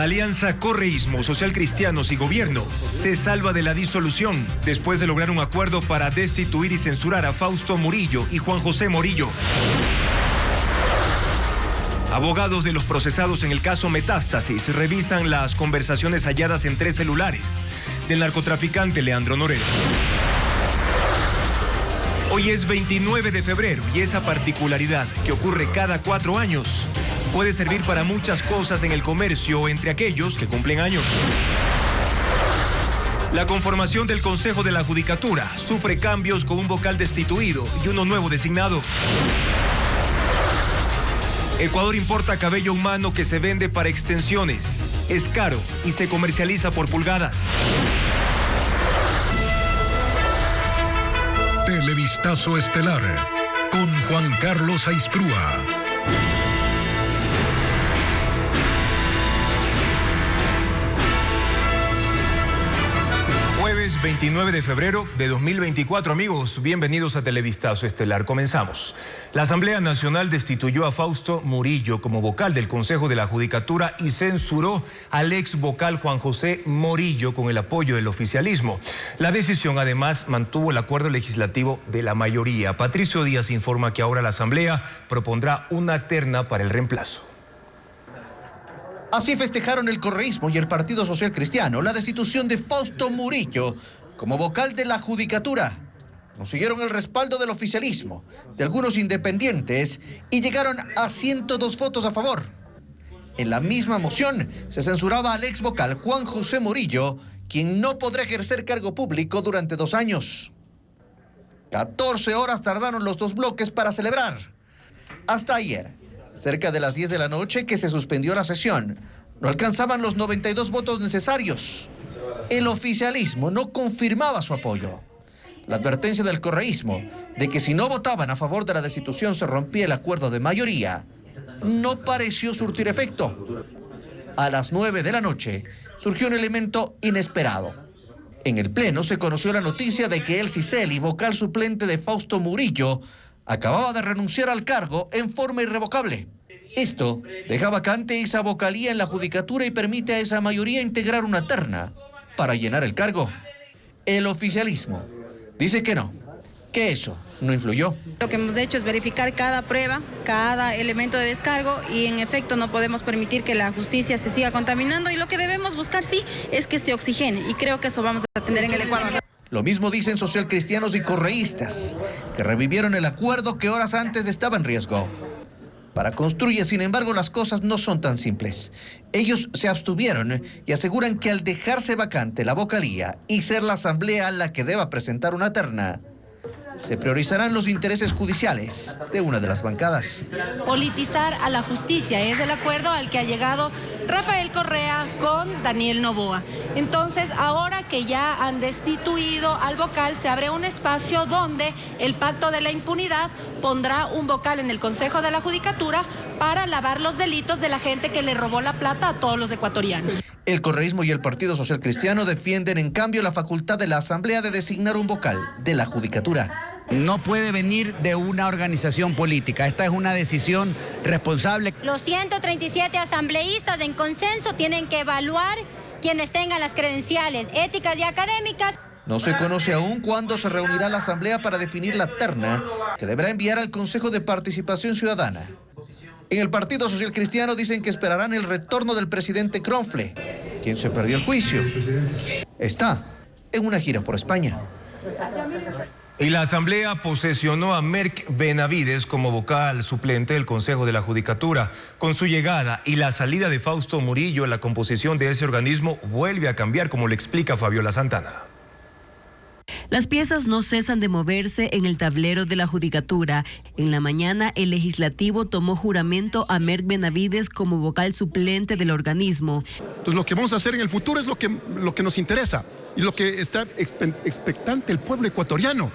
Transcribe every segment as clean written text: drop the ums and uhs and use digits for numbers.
La alianza Correísmo, Social Cristianos y Gobierno se salva de la disolución después de lograr un acuerdo para destituir y censurar a Fausto Murillo y Juan José Morillo. Abogados de los procesados en el caso Metástasis revisan las conversaciones halladas en 3 celulares del narcotraficante Leandro Norero. Hoy es 29 de febrero y esa particularidad que ocurre cada 4 años puede servir para muchas cosas en el comercio entre aquellos que cumplen años. La conformación del Consejo de la Judicatura sufre cambios con un vocal destituido y uno nuevo designado. Ecuador importa cabello humano que se vende para extensiones. Es caro y se comercializa por pulgadas. Televistazo estelar con Juan Carlos Aizprúa. Jueves 29 de febrero de 2024, amigos, bienvenidos a Televistazo Estelar. Comenzamos. La Asamblea Nacional destituyó a Fausto Murillo como vocal del Consejo de la Judicatura y censuró al ex vocal Juan José Morillo con el apoyo del oficialismo. La decisión además mantuvo el acuerdo legislativo de la mayoría. Patricio Díaz informa que ahora la Asamblea propondrá una terna para el reemplazo. Así festejaron el correísmo y el Partido Social Cristiano la destitución de Fausto Murillo como vocal de la Judicatura. Consiguieron el respaldo del oficialismo, de algunos independientes y llegaron a 102 votos a favor. En la misma moción se censuraba al ex vocal Juan José Morillo, quien no podrá ejercer cargo público durante 2 años. 14 horas tardaron los 2 bloques para celebrar. Hasta ayer, cerca de las 10 de la noche que se suspendió la sesión, no alcanzaban los 92 votos necesarios. El oficialismo no confirmaba su apoyo. La advertencia del correísmo de que si no votaban a favor de la destitución se rompía el acuerdo de mayoría no pareció surtir efecto. A las 9 de la noche surgió un elemento inesperado. En el Pleno se conoció la noticia de que Elsie Celi, vocal suplente de Fausto Murillo, acababa de renunciar al cargo en forma irrevocable. Esto deja vacante esa vocalía en la Judicatura y permite a esa mayoría integrar una terna para llenar el cargo. El oficialismo dice que no, que eso no influyó. Lo que hemos hecho es verificar cada prueba, cada elemento de descargo y en efecto no podemos permitir que la justicia se siga contaminando y lo que debemos buscar sí es que se oxigene y creo que eso vamos a tener en el Ecuador. Lo mismo dicen socialcristianos y correístas, que revivieron el acuerdo que horas antes estaba en riesgo. Para Construye, sin embargo, las cosas no son tan simples. Ellos se abstuvieron y aseguran que al dejarse vacante la vocalía y ser la asamblea la que deba presentar una terna, se priorizarán los intereses judiciales de una de las bancadas. Politizar a la justicia es el acuerdo al que ha llegado Rafael Correa con Daniel Noboa. Entonces, ahora que ya han destituido al vocal, se abre un espacio donde el pacto de la impunidad pondrá un vocal en el Consejo de la Judicatura para lavar los delitos de la gente que le robó la plata a todos los ecuatorianos. El correísmo y el Partido Social Cristiano defienden en cambio la facultad de la Asamblea de designar un vocal de la Judicatura. No puede venir de una organización política. Esta es una decisión responsable. Los 137 asambleístas en consenso tienen que evaluar quienes tengan las credenciales éticas y académicas. No se conoce aún cuándo se reunirá la Asamblea para definir la terna que deberá enviar al Consejo de Participación Ciudadana. En el Partido Social Cristiano dicen que esperarán el retorno del presidente Kronfle, quien se perdió el juicio. Está en una gira por España. Y la Asamblea posesionó a Merck Benavides como vocal suplente del Consejo de la Judicatura. Con su llegada y la salida de Fausto Murillo, la composición de ese organismo vuelve a cambiar, como le explica Fabiola Santana. Las piezas no cesan de moverse en el tablero de la Judicatura. En la mañana, el Legislativo tomó juramento a Merck Benavides como vocal suplente del organismo. Entonces, lo que vamos a hacer en el futuro es lo que nos interesa y lo que está expectante el pueblo ecuatoriano.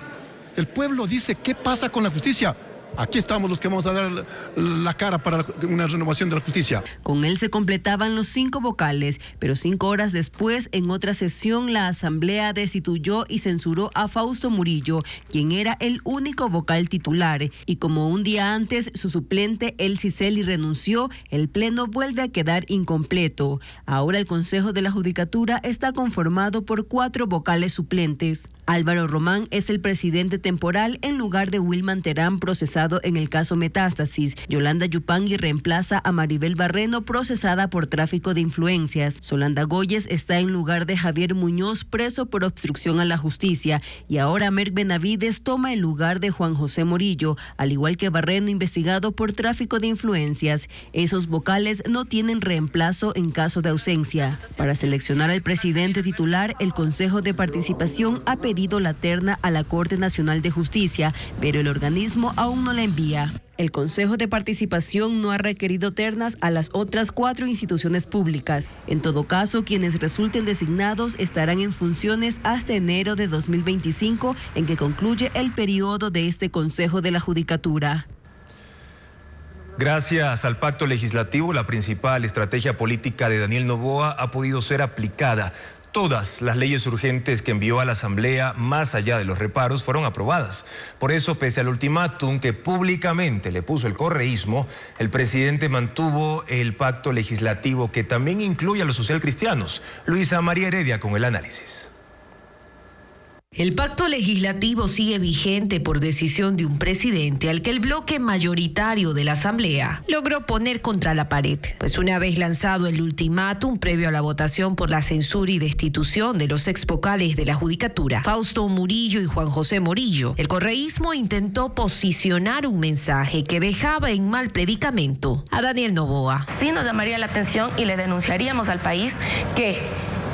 El pueblo dice, ¿qué pasa con la justicia? Aquí estamos los que vamos a dar la cara para una renovación de la justicia. Con él se completaban los 5 vocales, pero 5 horas después, en otra sesión, la Asamblea destituyó y censuró a Fausto Murillo, quien era el único vocal titular. Y como un día antes su suplente Elsie Celi renunció, el pleno vuelve a quedar incompleto. Ahora el Consejo de la Judicatura está conformado por 4 vocales suplentes. Álvaro Román es el presidente temporal en lugar de Wilman Terán, procesado en el caso Metástasis. Yolanda Yupangui reemplaza a Maribel Barreno, procesada por tráfico de influencias. Solanda Goyes está en lugar de Javier Muñoz, preso por obstrucción a la justicia. Y ahora Merck Benavides toma el lugar de Juan José Morillo, al igual que Barreno, investigado por tráfico de influencias. Esos vocales no tienen reemplazo en caso de ausencia. Para seleccionar al presidente titular, el Consejo de Participación ha pedido la terna a la Corte Nacional de Justicia, pero el organismo aún no la envía. El Consejo de Participación no ha requerido ternas a las otras 4 instituciones públicas. En todo caso, quienes resulten designados estarán en funciones hasta enero de 2025, en que concluye el periodo de este Consejo de la Judicatura. Gracias al pacto legislativo, la principal estrategia política de Daniel Noboa ha podido ser aplicada. Todas las leyes urgentes que envió a la Asamblea, más allá de los reparos, fueron aprobadas. Por eso, pese al ultimátum que públicamente le puso el correísmo, el presidente mantuvo el pacto legislativo que también incluye a los socialcristianos. Luisa María Heredia con el análisis. El pacto legislativo sigue vigente por decisión de un presidente al que el bloque mayoritario de la Asamblea logró poner contra la pared. Pues una vez lanzado el ultimátum previo a la votación por la censura y destitución de los ex vocales de la Judicatura, Fausto Murillo y Juan José Morillo, el correísmo intentó posicionar un mensaje que dejaba en mal predicamento a Daniel Noboa. Sí nos llamaría la atención y le denunciaríamos al país que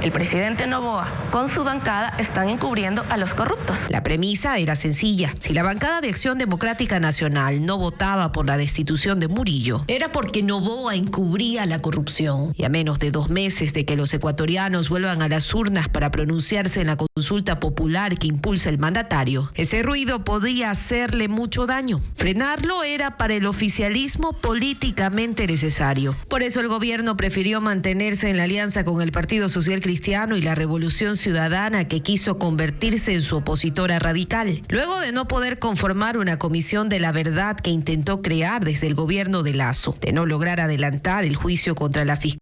el presidente Noboa con su bancada están encubriendo a los corruptos. La premisa era sencilla. Si la bancada de Acción Democrática Nacional no votaba por la destitución de Murillo, era porque Noboa encubría la corrupción. Y a menos de 2 meses de que los ecuatorianos vuelvan a las urnas para pronunciarse en la consulta popular que impulsa el mandatario, ese ruido podía hacerle mucho daño. Frenarlo era para el oficialismo políticamente necesario. Por eso el gobierno prefirió mantenerse en la alianza con el Partido Social Cristiano y la Revolución Ciudadana, que quiso convertirse en su opositora radical. Luego de no poder conformar una comisión de la verdad que intentó crear desde el gobierno de Lasso, de no lograr adelantar el juicio contra la fiscalía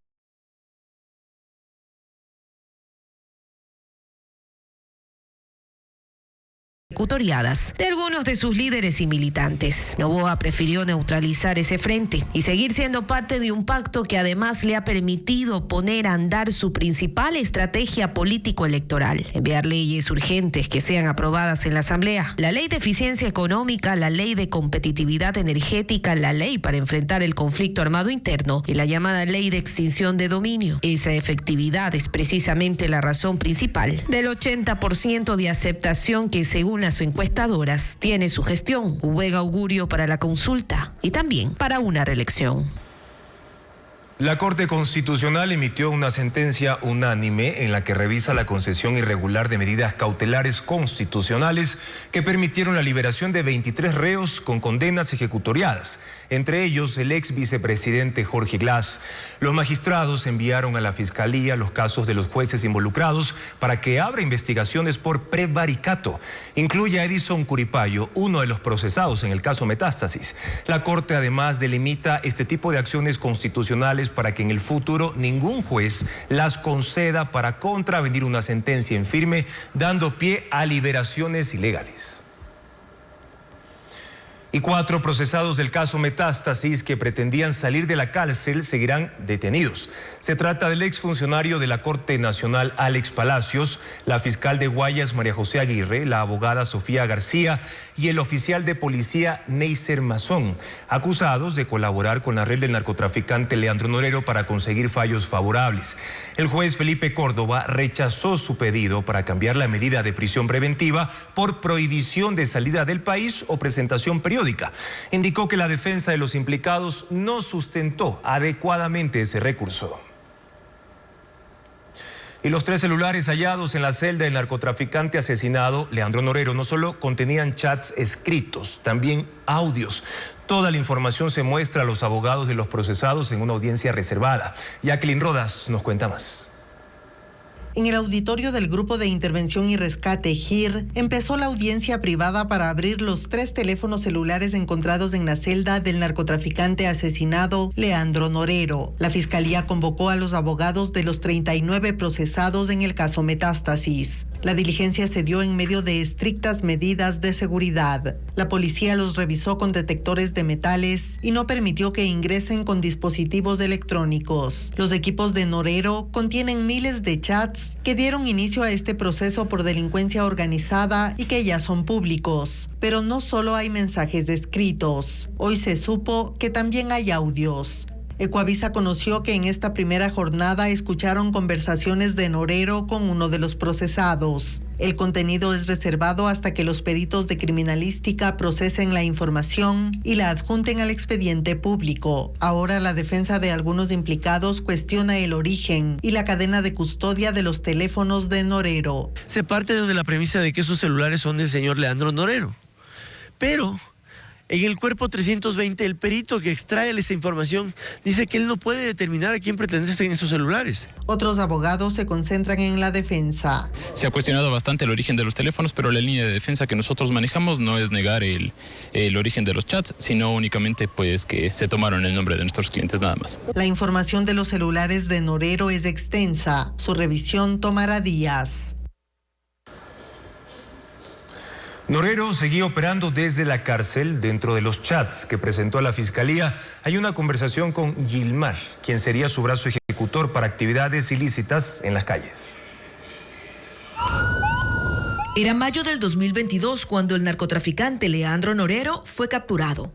de algunos de sus líderes y militantes, Noboa prefirió neutralizar ese frente y seguir siendo parte de un pacto que además le ha permitido poner a andar su principal estrategia político-electoral: enviar leyes urgentes que sean aprobadas en la Asamblea. La ley de eficiencia económica, la ley de competitividad energética, la ley para enfrentar el conflicto armado interno y la llamada ley de extinción de dominio. Esa efectividad es precisamente la razón principal del 80% de aceptación que, según las encuestadoras, tiene su gestión. Buen augurio para la consulta y también para una reelección. La Corte Constitucional emitió una sentencia unánime en la que revisa la concesión irregular de medidas cautelares constitucionales que permitieron la liberación de 23 reos con condenas ejecutoriadas, entre ellos el ex vicepresidente Jorge Glass. Los magistrados enviaron a la Fiscalía los casos de los jueces involucrados para que abra investigaciones por prevaricato. Incluye a Edison Curipayo, uno de los procesados en el caso Metástasis. La Corte además delimita este tipo de acciones constitucionales para que en el futuro ningún juez las conceda para contravenir una sentencia en firme, dando pie a liberaciones ilegales. Y 4 procesados del caso Metástasis que pretendían salir de la cárcel seguirán detenidos. Se trata del exfuncionario de la Corte Nacional Alex Palacios, la fiscal de Guayas María José Aguirre, la abogada Sofía García y el oficial de policía Neiser Mazón, acusados de colaborar con la red del narcotraficante Leandro Norero para conseguir fallos favorables. El juez Felipe Córdoba rechazó su pedido para cambiar la medida de prisión preventiva por prohibición de salida del país o presentación periódica. Indicó que la defensa de los implicados no sustentó adecuadamente ese recurso. Y los 3 celulares hallados en la celda del narcotraficante asesinado, Leandro Norero, no solo contenían chats escritos, también audios. Toda la información se muestra a los abogados de los procesados en una audiencia reservada. Jacqueline Rodas nos cuenta más. En el auditorio del Grupo de Intervención y Rescate GIR, empezó la audiencia privada para abrir los 3 teléfonos celulares encontrados en la celda del narcotraficante asesinado Leandro Norero. La Fiscalía convocó a los abogados de los 39 procesados en el caso Metástasis. La diligencia se dio en medio de estrictas medidas de seguridad. La policía los revisó con detectores de metales y no permitió que ingresen con dispositivos electrónicos. Los equipos de Norero contienen miles de chats que dieron inicio a este proceso por delincuencia organizada y que ya son públicos. Pero no solo hay mensajes escritos. Hoy se supo que también hay audios. Ecuavisa conoció que en esta primera jornada escucharon conversaciones de Norero con uno de los procesados. El contenido es reservado hasta que los peritos de criminalística procesen la información y la adjunten al expediente público. Ahora la defensa de algunos implicados cuestiona el origen y la cadena de custodia de los teléfonos de Norero. Se parte de la premisa de que esos celulares son del señor Leandro Norero, pero en el cuerpo 320, el perito que extrae esa información dice que él no puede determinar a quién pertenecen esos celulares. Otros abogados se concentran en la defensa. Se ha cuestionado bastante el origen de los teléfonos, pero la línea de defensa que nosotros manejamos no es negar el origen de los chats, sino únicamente pues que se tomaron el nombre de nuestros clientes nada más. La información de los celulares de Norero es extensa. Su revisión tomará días. Norero seguía operando desde la cárcel. Dentro de los chats que presentó a la Fiscalía hay una conversación con Gilmar, quien sería su brazo ejecutor para actividades ilícitas en las calles. Era mayo del 2022 cuando el narcotraficante Leandro Norero fue capturado.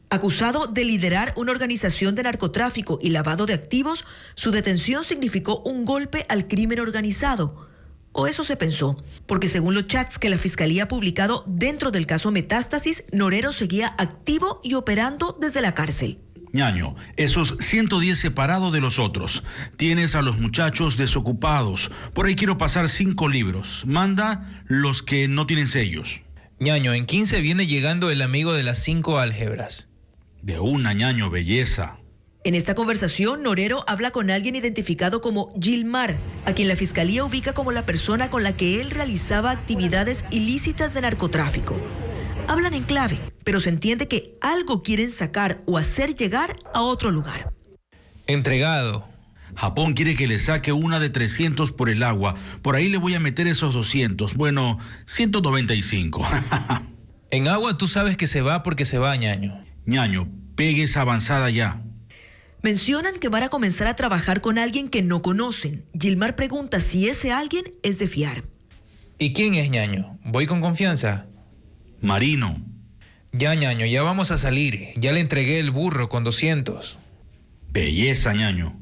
Acusado de liderar una organización de narcotráfico y lavado de activos, su detención significó un golpe al crimen organizado. O eso se pensó, porque según los chats que la Fiscalía ha publicado dentro del caso Metástasis, Norero seguía activo y operando desde la cárcel. Ñaño, esos 110 separados de los otros. Tienes a los muchachos desocupados. Por ahí quiero pasar 5 libros. Manda los que no tienen sellos. Ñaño, en 15 viene llegando el amigo de las 5 álgebras. De una, Ñaño, belleza. En esta conversación, Norero habla con alguien identificado como Gilmar, a quien la Fiscalía ubica como la persona con la que él realizaba actividades ilícitas de narcotráfico. Hablan en clave, pero se entiende que algo quieren sacar o hacer llegar a otro lugar. Entregado. Japón quiere que le saque una de 300 por el agua. Por ahí le voy a meter esos 200. Bueno, 195. En agua tú sabes que se va porque se va, Ñaño. Ñaño, pegue esa avanzada ya. Mencionan que van a comenzar a trabajar con alguien que no conocen. Gilmar pregunta si ese alguien es de fiar. ¿Y quién es, Ñaño? ¿Voy con confianza? Marino. Ya, Ñaño, ya vamos a salir. Ya le entregué el burro con 200. Belleza, Ñaño.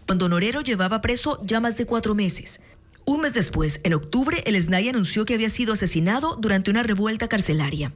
Cuando Norero llevaba preso ya más de 4 meses. Un mes después, en octubre, el SNAI anunció que había sido asesinado durante una revuelta carcelaria.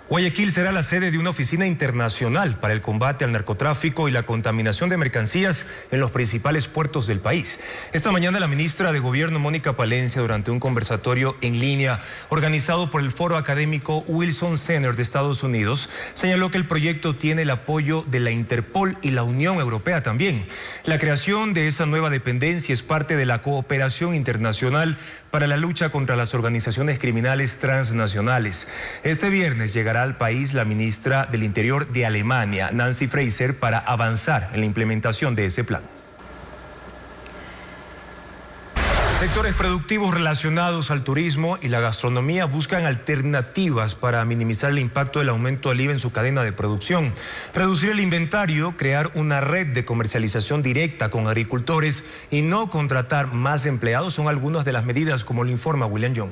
Guayaquil será la sede de una oficina internacional para el combate al narcotráfico y la contaminación de mercancías en los principales puertos del país. Esta mañana la ministra de Gobierno, Mónica Palencia, durante un conversatorio en línea organizado por el Foro Académico Wilson Center de Estados Unidos, señaló que el proyecto tiene el apoyo de la Interpol y la Unión Europea también. La creación de esa nueva dependencia es parte de la cooperación internacional para la lucha contra las organizaciones criminales transnacionales. Este viernes llegará al país la ministra del Interior de Alemania, Nancy Fraser, para avanzar en la implementación de ese plan. Sectores productivos relacionados al turismo y la gastronomía buscan alternativas para minimizar el impacto del aumento del IVA en su cadena de producción, reducir el inventario, crear una red de comercialización directa con agricultores y no contratar más empleados son algunas de las medidas, como lo informa William Young.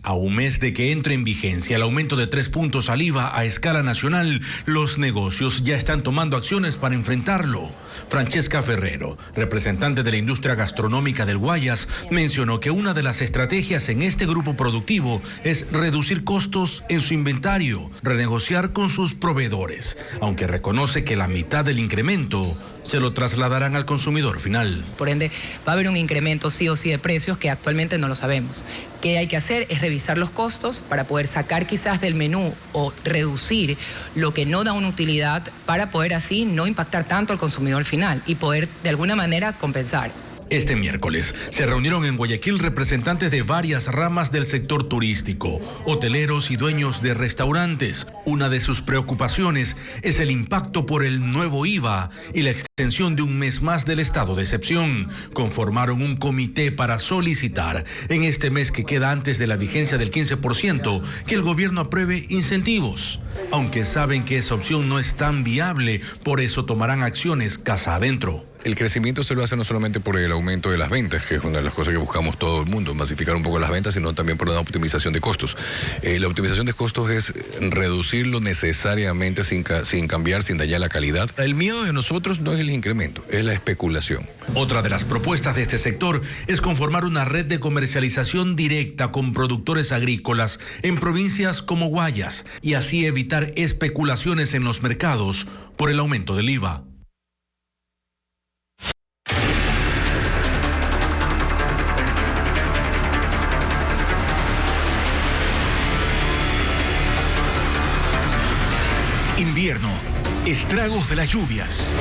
A un mes de que entre en vigencia el aumento de 3 puntos al IVA a escala nacional, los negocios ya están tomando acciones para enfrentarlo. Francesca Ferrero, representante de la industria gastronómica del Guayas, mencionó que una de las estrategias en este grupo productivo es reducir costos en su inventario, renegociar con sus proveedores, aunque reconoce que la mitad del incremento se lo trasladarán al consumidor final. Por ende, va a haber un incremento sí o sí de precios que actualmente no lo sabemos. ¿Qué hay que hacer? Es revisar los costos para poder sacar quizás del menú o reducir lo que no da una utilidad para poder así no impactar tanto al consumidor final y poder de alguna manera compensar. Este miércoles se reunieron en Guayaquil representantes de varias ramas del sector turístico, hoteleros y dueños de restaurantes. Una de sus preocupaciones es el impacto por el nuevo IVA y la extensión de un mes más del estado de excepción. Conformaron un comité para solicitar en este mes que queda antes de la vigencia del 15% que el gobierno apruebe incentivos. Aunque saben que esa opción no es tan viable, por eso tomarán acciones casa adentro. El crecimiento se lo hace no solamente por el aumento de las ventas, que es una de las cosas que buscamos todo el mundo, masificar un poco las ventas, sino también por una optimización de costos. La optimización de costos es reducirlo necesariamente sin cambiar, sin dañar la calidad. El miedo de nosotros no es el incremento, es la especulación. Otra de las propuestas de este sector es conformar una red de comercialización directa con productores agrícolas en provincias como Guayas y así evitar especulaciones en los mercados por el aumento del IVA. Invierno, estragos de las lluvias.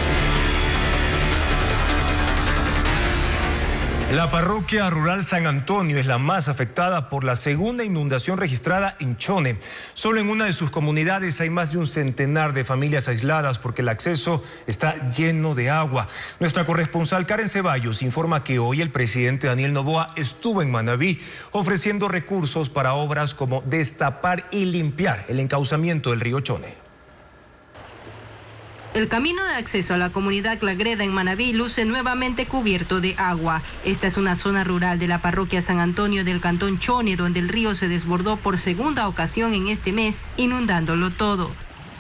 La parroquia rural San Antonio es la más afectada por la segunda inundación registrada en Chone. Solo en una de sus comunidades hay más de un centenar de familias aisladas porque el acceso está lleno de agua. Nuestra corresponsal Karen Ceballos informa que hoy el presidente Daniel Noboa estuvo en Manabí ofreciendo recursos para obras como destapar y limpiar el encauzamiento del río Chone. El camino de acceso a la comunidad La Greda en Manabí luce nuevamente cubierto de agua. Esta es una zona rural de la parroquia San Antonio del cantón Chone, donde el río se desbordó por segunda ocasión en este mes, inundándolo todo.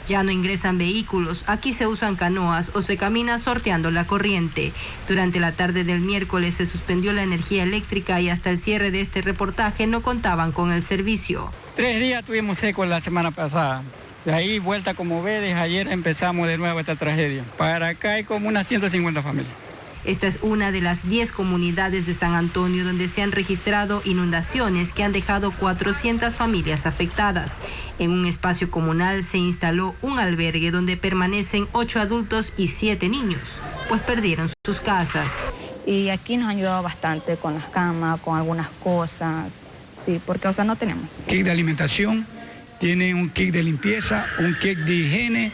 Ya no ingresan vehículos, aquí se usan canoas o se camina sorteando la corriente. Durante la tarde del miércoles se suspendió la energía eléctrica y hasta el cierre de este reportaje no contaban con el servicio. 3 días tuvimos seco la semana pasada. De ahí vuelta como ve, desde ayer empezamos de nuevo esta tragedia. Para acá hay como unas 150 familias. Esta es una de las 10 comunidades de San Antonio donde se han registrado inundaciones que han dejado 400 familias afectadas. En un espacio comunal se instaló un albergue donde permanecen 8 adultos y 7 niños, pues perdieron sus casas. Y aquí nos han ayudado bastante con las camas, con algunas cosas, sí, porque no tenemos. Kit de alimentación. Tienen un kit de limpieza, un kit de higiene.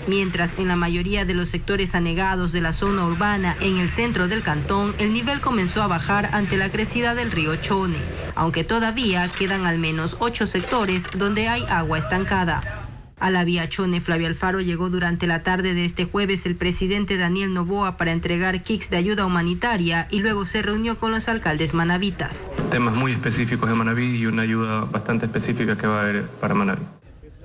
Mientras en la mayoría de los sectores anegados de la zona urbana en el centro del cantón, el nivel comenzó a bajar ante la crecida del río Chone, aunque todavía quedan al menos 8 sectores donde hay agua estancada. A la vía Chone Flavio Alfaro llegó durante la tarde de este jueves el presidente Daniel Noboa para entregar kits de ayuda humanitaria y luego se reunió con los alcaldes manavitas. Temas muy específicos de Manabí y una ayuda bastante específica que va a haber para Manabí.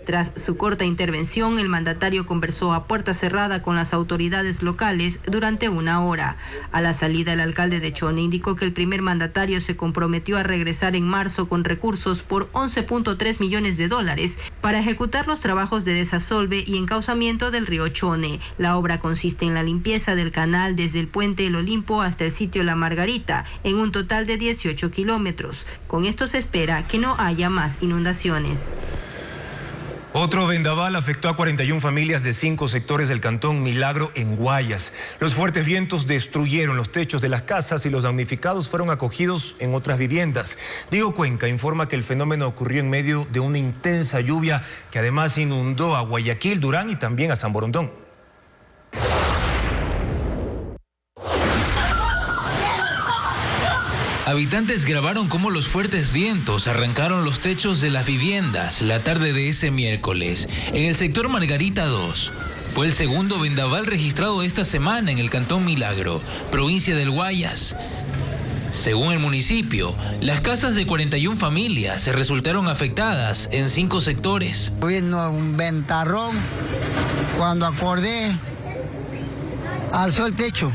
Tras su corta intervención, el mandatario conversó a puerta cerrada con las autoridades locales durante 1 hora. A la salida, el alcalde de Chone indicó que el primer mandatario se comprometió a regresar en marzo con recursos por $11.3 millones para ejecutar los trabajos de desasolve y encauzamiento del río Chone. La obra consiste en la limpieza del canal desde el puente El Olimpo hasta el sitio La Margarita, en un total de 18 kilómetros. Con esto se espera que no haya más inundaciones. Otro vendaval afectó a 41 familias de 5 sectores del cantón Milagro en Guayas. Los fuertes vientos destruyeron los techos de las casas y los damnificados fueron acogidos en otras viviendas. Diego Cuenca informa que el fenómeno ocurrió en medio de una intensa lluvia que además inundó a Guayaquil, Durán y también a San Borondón. Habitantes grabaron cómo los fuertes vientos arrancaron los techos de las viviendas la tarde de ese miércoles en el sector Margarita 2. Fue el segundo vendaval registrado esta semana en el cantón Milagro, provincia del Guayas. Según el municipio, las casas de 41 familias se resultaron afectadas en 5 sectores. Vino un ventarrón, cuando acordé, alzó el techo,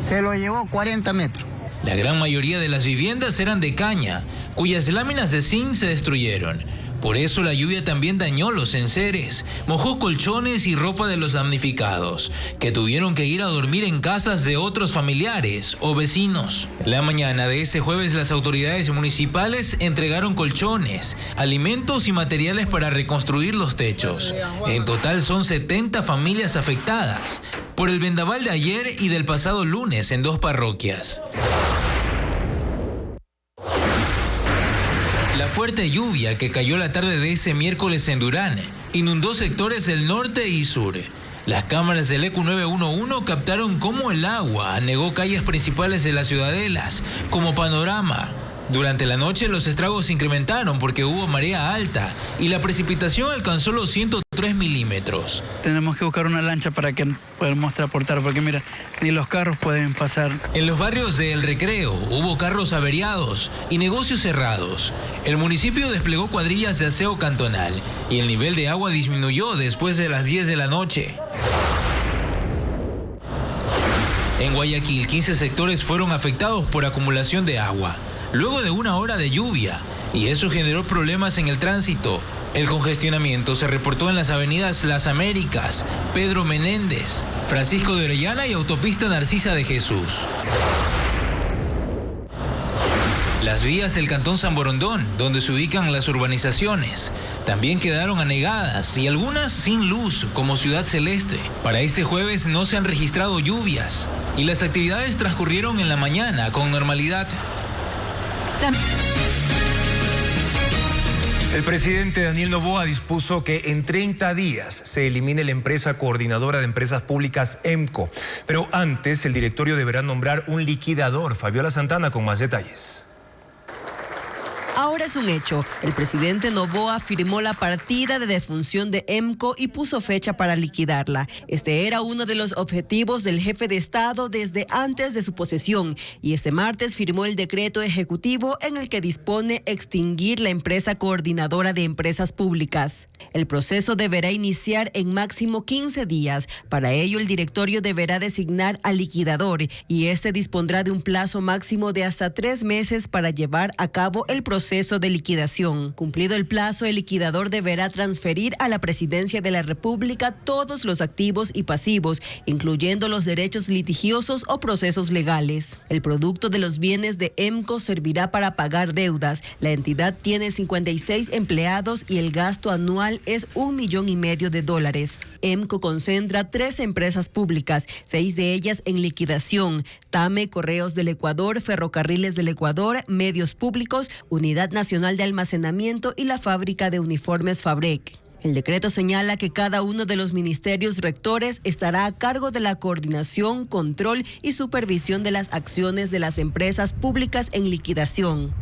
se lo llevó 40 metros. La gran mayoría de las viviendas eran de caña, cuyas láminas de zinc se destruyeron. Por eso la lluvia también dañó los enseres, mojó colchones y ropa de los damnificados, que tuvieron que ir a dormir en casas de otros familiares o vecinos. La mañana de ese jueves las autoridades municipales entregaron colchones, alimentos y materiales para reconstruir los techos. En total son 70 familias afectadas por el vendaval de ayer y del pasado lunes en 2 parroquias. La fuerte lluvia que cayó la tarde de ese miércoles en Durán inundó sectores del norte y sur. Las cámaras del ECU 911 captaron cómo el agua anegó calles principales de las ciudadelas, como panorama. Durante la noche los estragos se incrementaron porque hubo marea alta y la precipitación alcanzó los 103 milímetros. Tenemos que buscar una lancha para que podamos transportar, porque mira, ni los carros pueden pasar. En los barrios de El Recreo hubo carros averiados y negocios cerrados. El municipio desplegó cuadrillas de aseo cantonal y el nivel de agua disminuyó después de las 10 de la noche. En Guayaquil, 15 sectores fueron afectados por acumulación de agua, luego de 1 hora de lluvia, y eso generó problemas en el tránsito. El congestionamiento se reportó en las avenidas Las Américas, Pedro Menéndez, Francisco de Orellana y autopista Narcisa de Jesús. Las vías del Cantón San Borondón, donde se ubican las urbanizaciones, también quedaron anegadas y algunas sin luz, como Ciudad Celeste. Para este jueves no se han registrado lluvias y las actividades transcurrieron en la mañana con normalidad. El presidente Daniel Noboa dispuso que en 30 días se elimine la empresa coordinadora de empresas públicas EMCO. Pero antes el directorio deberá nombrar un liquidador. Fabiola Santana con más detalles. Ahora es un hecho. El presidente Noboa firmó la partida de defunción de EMCO y puso fecha para liquidarla. Este era uno de los objetivos del jefe de Estado desde antes de su posesión y este martes firmó el decreto ejecutivo en el que dispone extinguir la empresa coordinadora de empresas públicas. El proceso deberá iniciar en máximo 15 días. Para ello, el directorio deberá designar al liquidador y este dispondrá de un plazo máximo de hasta 3 meses para llevar a cabo el proceso de liquidación. Cumplido el plazo, el liquidador deberá transferir a la Presidencia de la República todos los activos y pasivos, incluyendo los derechos litigiosos o procesos legales. El producto de los bienes de EMCO servirá para pagar deudas. La entidad tiene 56 empleados y el gasto anual es $1,5 millones. EMCO concentra 3 empresas públicas, 6 de ellas en liquidación: TAME, Correos del Ecuador, Ferrocarriles del Ecuador, Medios Públicos, Unidad Nacional de Almacenamiento y la fábrica de uniformes Fabrec. El decreto señala que cada uno de los ministerios rectores estará a cargo de la coordinación, control y supervisión de las acciones de las empresas públicas en liquidación.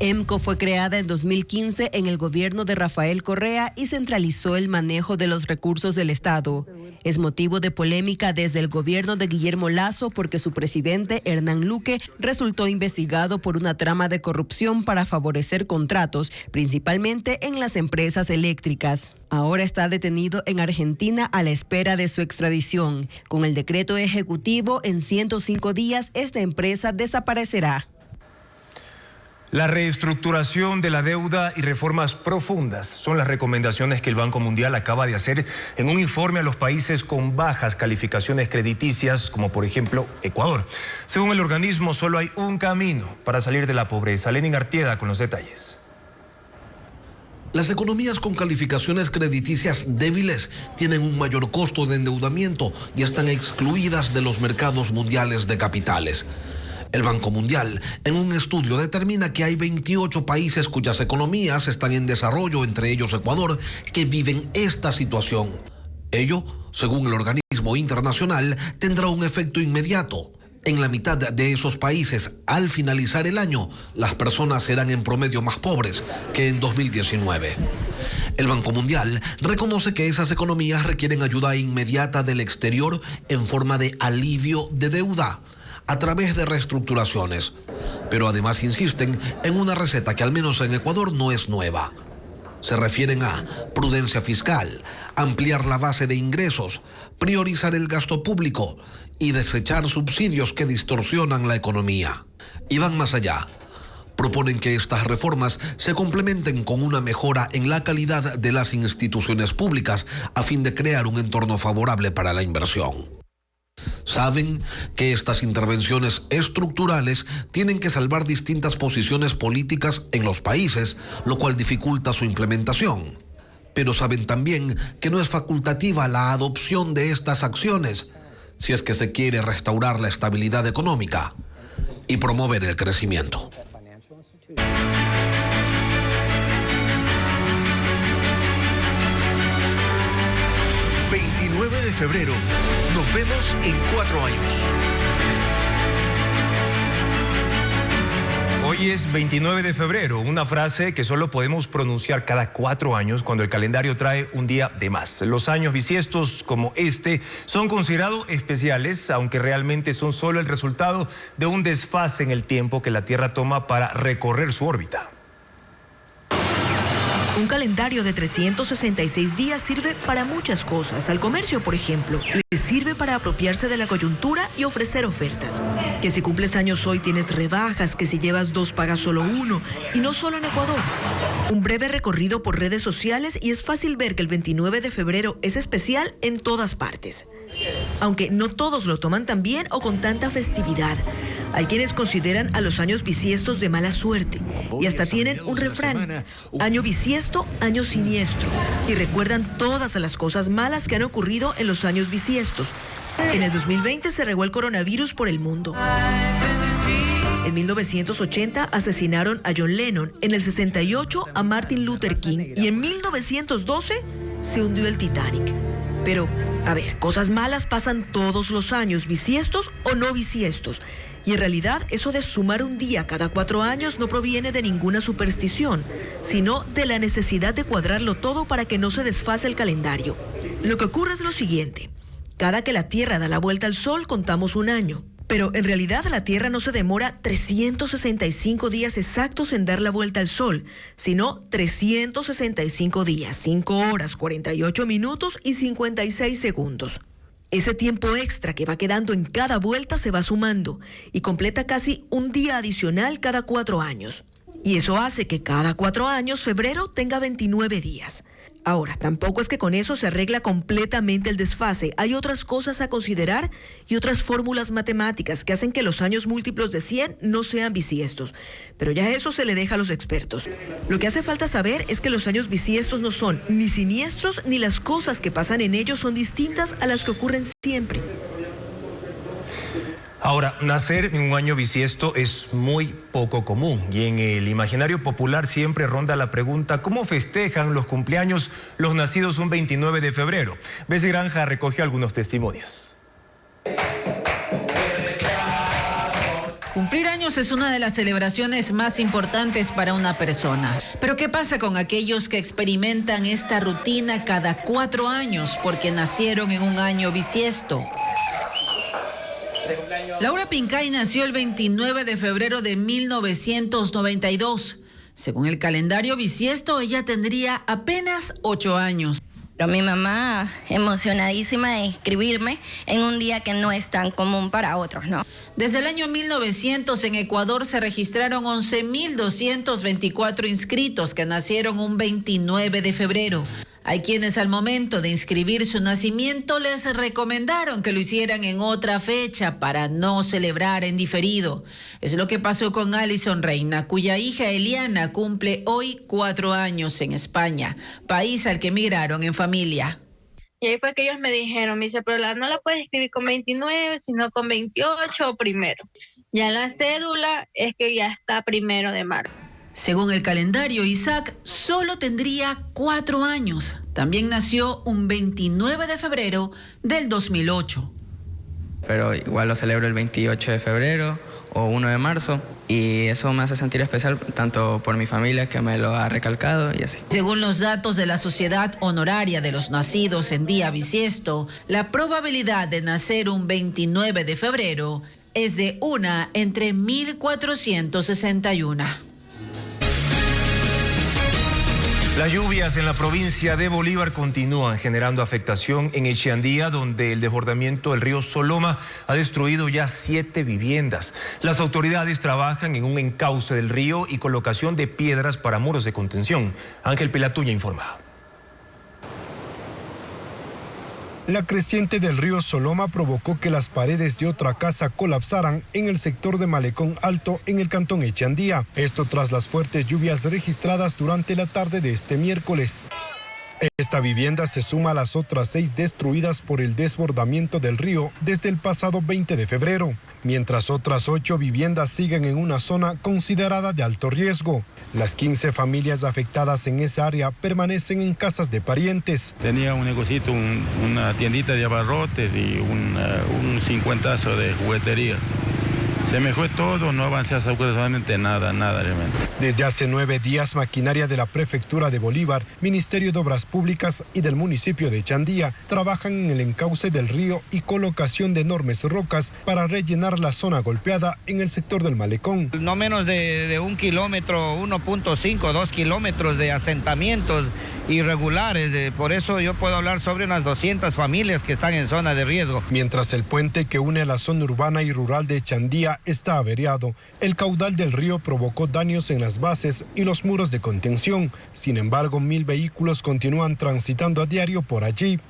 EMCO fue creada en 2015 en el gobierno de Rafael Correa y centralizó el manejo de los recursos del Estado. Es motivo de polémica desde el gobierno de Guillermo Lasso porque su presidente, Hernán Luque, resultó investigado por una trama de corrupción para favorecer contratos, principalmente en las empresas eléctricas. Ahora está detenido en Argentina a la espera de su extradición. Con el decreto ejecutivo, en 105 días, esta empresa desaparecerá. La reestructuración de la deuda y reformas profundas son las recomendaciones que el Banco Mundial acaba de hacer en un informe a los países con bajas calificaciones crediticias, como por ejemplo Ecuador. Según el organismo, solo hay un camino para salir de la pobreza. Lenin Artieda con los detalles. Las economías con calificaciones crediticias débiles tienen un mayor costo de endeudamiento y están excluidas de los mercados mundiales de capitales. El Banco Mundial, en un estudio, determina que hay 28 países cuyas economías están en desarrollo, entre ellos Ecuador, que viven esta situación. Ello, según el organismo internacional, tendrá un efecto inmediato. En la mitad de esos países, al finalizar el año, las personas serán en promedio más pobres que en 2019. El Banco Mundial reconoce que esas economías requieren ayuda inmediata del exterior en forma de alivio de deuda a través de reestructuraciones. Pero además insisten en una receta que al menos en Ecuador no es nueva. Se refieren a prudencia fiscal, ampliar la base de ingresos, priorizar el gasto público y desechar subsidios que distorsionan la economía. Y van más allá. Proponen que estas reformas se complementen con una mejora en la calidad de las instituciones públicas a fin de crear un entorno favorable para la inversión. Saben que estas intervenciones estructurales tienen que salvar distintas posiciones políticas en los países, lo cual dificulta su implementación. Pero saben también que no es facultativa la adopción de estas acciones si es que se quiere restaurar la estabilidad económica y promover el crecimiento. 29 de febrero. Nos vemos en 4 años. Hoy es 29 de febrero, una frase que solo podemos pronunciar cada 4 años cuando el calendario trae un día de más. Los años bisiestos como este son considerados especiales, aunque realmente son solo el resultado de un desfase en el tiempo que la Tierra toma para recorrer su órbita. Un calendario de 366 días sirve para muchas cosas. Al comercio, por ejemplo, le sirve para apropiarse de la coyuntura y ofrecer ofertas. Que si cumples años hoy tienes rebajas, que si llevas 2 pagas solo 1, y no solo en Ecuador. Un breve recorrido por redes sociales y es fácil ver que el 29 de febrero es especial en todas partes. Aunque no todos lo toman tan bien o con tanta festividad. Hay quienes consideran a los años bisiestos de mala suerte y hasta tienen un refrán: año bisiesto, año siniestro, y recuerdan todas las cosas malas que han ocurrido en los años bisiestos. En el 2020 se regó el coronavirus por el mundo. En 1980 asesinaron a John Lennon, en el 68 a Martin Luther King y en 1912 se hundió el Titanic. Pero, a ver, cosas malas pasan todos los años, bisiestos o no bisiestos. Y en realidad eso de sumar un día cada 4 años no proviene de ninguna superstición, sino de la necesidad de cuadrarlo todo para que no se desfase el calendario. Lo que ocurre es lo siguiente: cada que la Tierra da la vuelta al Sol contamos un año, pero en realidad la Tierra no se demora 365 días exactos en dar la vuelta al Sol, sino 365 días, 5 horas, 48 minutos y 56 segundos. Ese tiempo extra que va quedando en cada vuelta se va sumando y completa casi un día adicional cada 4 años. Y eso hace que cada 4 años febrero tenga 29 días. Ahora, tampoco es que con eso se arregla completamente el desfase. Hay otras cosas a considerar y otras fórmulas matemáticas que hacen que los años múltiplos de 100 no sean bisiestos. Pero ya eso se le deja a los expertos. Lo que hace falta saber es que los años bisiestos no son ni siniestros ni las cosas que pasan en ellos son distintas a las que ocurren siempre. Ahora, nacer en un año bisiesto es muy poco común y en el imaginario popular siempre ronda la pregunta: ¿cómo festejan los cumpleaños los nacidos un 29 de febrero? Bessie Granja recogió algunos testimonios. Cumplir años es una de las celebraciones más importantes para una persona. Pero ¿qué pasa con aquellos que experimentan esta rutina cada 4 años porque nacieron en un año bisiesto? Laura Pincay nació el 29 de febrero de 1992. Según el calendario bisiesto, ella tendría apenas 8 años. Pero mi mamá emocionadísima de inscribirme en un día que no es tan común para otros, ¿no? Desde el año 1900 en Ecuador se registraron 11.224 inscritos que nacieron un 29 de febrero. Hay quienes al momento de inscribir su nacimiento les recomendaron que lo hicieran en otra fecha para no celebrar en diferido. Es lo que pasó con Alison Reina, cuya hija Eliana cumple hoy 4 años en España, país al que emigraron en familia. Y ahí fue que ellos me dijeron, me dice, pero no la puedes escribir con 29, sino con 28 o primero. Ya la cédula es que ya está 1 de marzo. Según el calendario, Isaac solo tendría 4 años. También nació un 29 de febrero del 2008. Pero igual lo celebro el 28 de febrero o 1 de marzo y eso me hace sentir especial tanto por mi familia que me lo ha recalcado y así. Según los datos de la Sociedad Honoraria de los Nacidos en Día Bisiesto, la probabilidad de nacer un 29 de febrero es de una entre 1.461. Las lluvias en la provincia de Bolívar continúan generando afectación en Echandía, donde el desbordamiento del río Soloma ha destruido ya 7 viviendas. Las autoridades trabajan en un encauce del río y colocación de piedras para muros de contención. Ángel Pilatuña informa. La creciente del río Soloma provocó que las paredes de otra casa colapsaran en el sector de Malecón Alto en el cantón Echandía. Esto tras las fuertes lluvias registradas durante la tarde de este miércoles. Esta vivienda se suma a las otras 6 destruidas por el desbordamiento del río desde el pasado 20 de febrero, mientras otras 8 viviendas siguen en una zona considerada de alto riesgo. Las 15 familias afectadas en esa área permanecen en casas de parientes. Tenía un negocito, una tiendita de abarrotes y un 50 de jugueterías. Se me fue todo, no avancé absolutamente nada realmente. Desde hace 9 días, maquinaria de la Prefectura de Bolívar, Ministerio de Obras Públicas y del municipio de Echandía trabajan en el encauce del río y colocación de enormes rocas para rellenar la zona golpeada en el sector del Malecón. No menos de 1 kilómetro, 1.5, 2 kilómetros de asentamientos irregulares. Por eso yo puedo hablar sobre unas 200 familias que están en zona de riesgo. Mientras el puente que une la zona urbana y rural de Echandía está averiado, el caudal del río provocó daños en las bases y los muros de contención. Sin embargo, 1000 vehículos continúan transitando a diario por allí.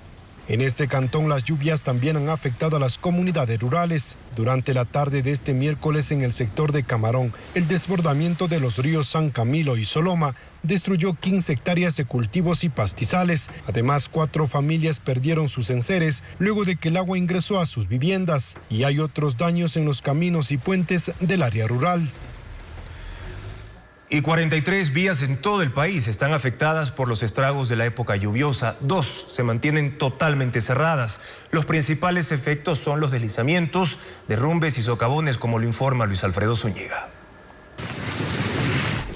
En este cantón las lluvias también han afectado a las comunidades rurales. Durante la tarde de este miércoles en el sector de Camarón, el desbordamiento de los ríos San Camilo y Soloma destruyó 15 hectáreas de cultivos y pastizales. Además, 4 familias perdieron sus enseres luego de que el agua ingresó a sus viviendas. Y hay otros daños en los caminos y puentes del área rural. Y 43 vías en todo el país están afectadas por los estragos de la época lluviosa. 2 se mantienen totalmente cerradas. Los principales efectos son los deslizamientos, derrumbes y socavones, como lo informa Luis Alfredo Zúñiga.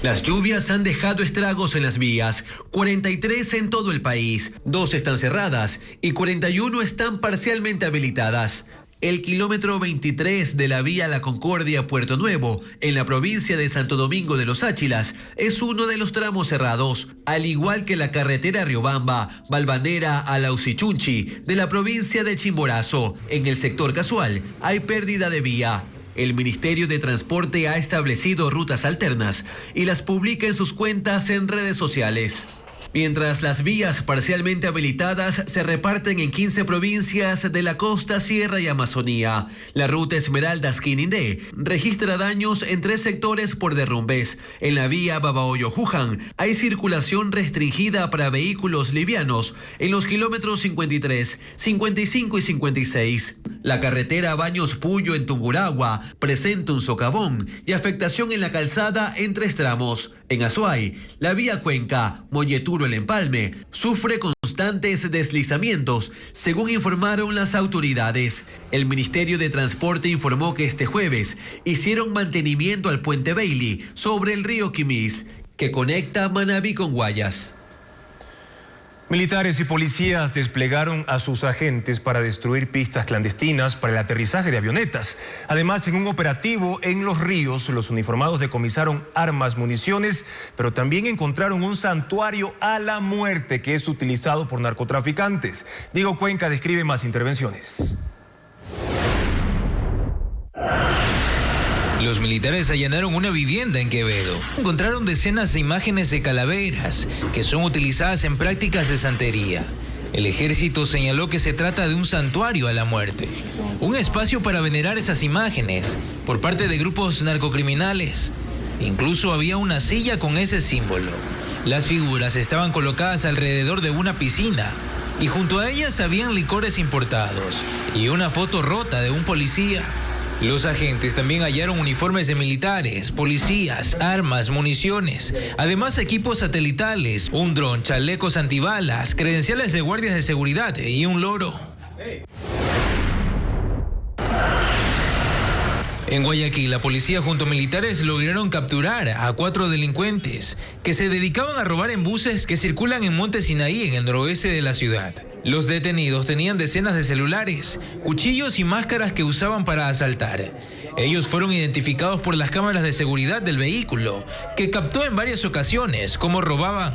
Las lluvias han dejado estragos en las vías, 43 en todo el país, 2 están cerradas y 41 están parcialmente habilitadas. El kilómetro 23 de la vía La Concordia-Puerto Nuevo, en la provincia de Santo Domingo de los Áchilas, es uno de los tramos cerrados, al igual que la carretera Riobamba-Balvanera a Lausichunchi, de la provincia de Chimborazo. En el sector casual hay pérdida de vía. El Ministerio de Transporte ha establecido rutas alternas y las publica en sus cuentas en redes sociales. Mientras las vías parcialmente habilitadas se reparten en 15 provincias de la costa, sierra y Amazonía. La ruta Esmeraldas-Quinindé registra daños en 3 sectores por derrumbes. En la vía Babahoyo-Juján hay circulación restringida para vehículos livianos en los kilómetros 53, 55 y 56. La carretera Baños-Puyo en Tungurahua presenta un socavón y afectación en la calzada en 3 tramos. En Azuay, la vía Cuenca, Molleturo-El Empalme, sufre constantes deslizamientos, según informaron las autoridades. El Ministerio de Transporte informó que este jueves hicieron mantenimiento al puente Bailey sobre el río Quimis, que conecta Manabí con Guayas. Militares y policías desplegaron a sus agentes para destruir pistas clandestinas para el aterrizaje de avionetas. Además, en un operativo en Los Ríos, los uniformados decomisaron armas, municiones, pero también encontraron un santuario a la muerte que es utilizado por narcotraficantes. Diego Cuenca describe más intervenciones. Los militares allanaron una vivienda en Quevedo. Encontraron decenas de imágenes de calaveras que son utilizadas en prácticas de santería. El ejército señaló que se trata de un santuario a la muerte, un espacio para venerar esas imágenes por parte de grupos narcocriminales. Incluso había una silla con ese símbolo. Las figuras estaban colocadas alrededor de una piscina y junto a ellas habían licores importados y una foto rota de un policía. Los agentes también hallaron uniformes de militares, policías, armas, municiones, además equipos satelitales, un dron, chalecos antibalas, credenciales de guardias de seguridad y un loro. En Guayaquil, la policía junto a militares lograron capturar a 4 delincuentes que se dedicaban a robar en buses que circulan en Monte Sinaí, en el noroeste de la ciudad. Los detenidos tenían decenas de celulares, cuchillos y máscaras que usaban para asaltar. Ellos fueron identificados por las cámaras de seguridad del vehículo, que captó en varias ocasiones cómo robaban.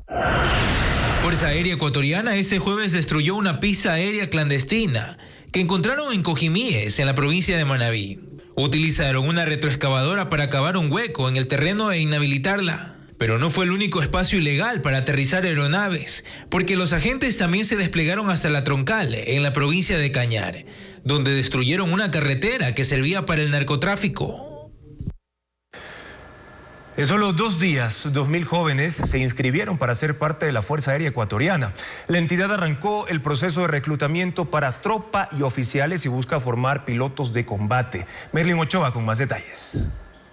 La Fuerza Aérea Ecuatoriana ese jueves destruyó una pista aérea clandestina que encontraron en Cojimíes, en la provincia de Manabí. Utilizaron una retroexcavadora para cavar un hueco en el terreno e inhabilitarla. Pero no fue el único espacio ilegal para aterrizar aeronaves, porque los agentes también se desplegaron hasta La Troncal, en la provincia de Cañar, donde destruyeron una carretera que servía para el narcotráfico. En solo 2 días, 2.000 jóvenes se inscribieron para ser parte de la Fuerza Aérea Ecuatoriana. La entidad arrancó el proceso de reclutamiento para tropa y oficiales y busca formar pilotos de combate. Merlin Ochoa con más detalles.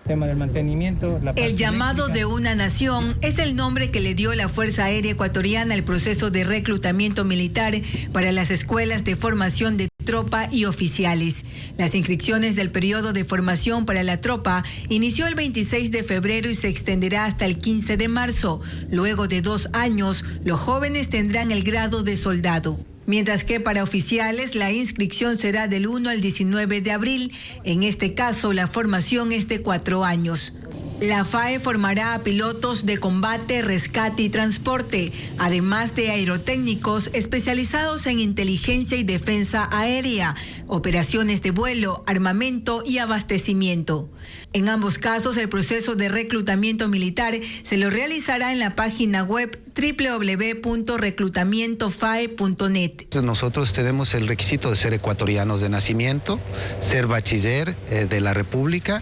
Tema del mantenimiento, el llamado de una nación es el nombre que le dio la Fuerza Aérea Ecuatoriana al proceso de reclutamiento militar para las escuelas de formación de tropa y oficiales. Las inscripciones del periodo de formación para la tropa inició el 26 de febrero y se extenderá hasta el 15 de marzo. Luego de 2 años, los jóvenes tendrán el grado de soldado. Mientras que para oficiales la inscripción será del 1 al 19 de abril. En este caso, la formación es de 4 años. La FAE formará a pilotos de combate, rescate y transporte, además de aerotécnicos especializados en inteligencia y defensa aérea, operaciones de vuelo, armamento y abastecimiento. En ambos casos, el proceso de reclutamiento militar se lo realizará en la página web www.reclutamientofae.net. Nosotros tenemos el requisito de ser ecuatorianos de nacimiento, ser bachiller de la República,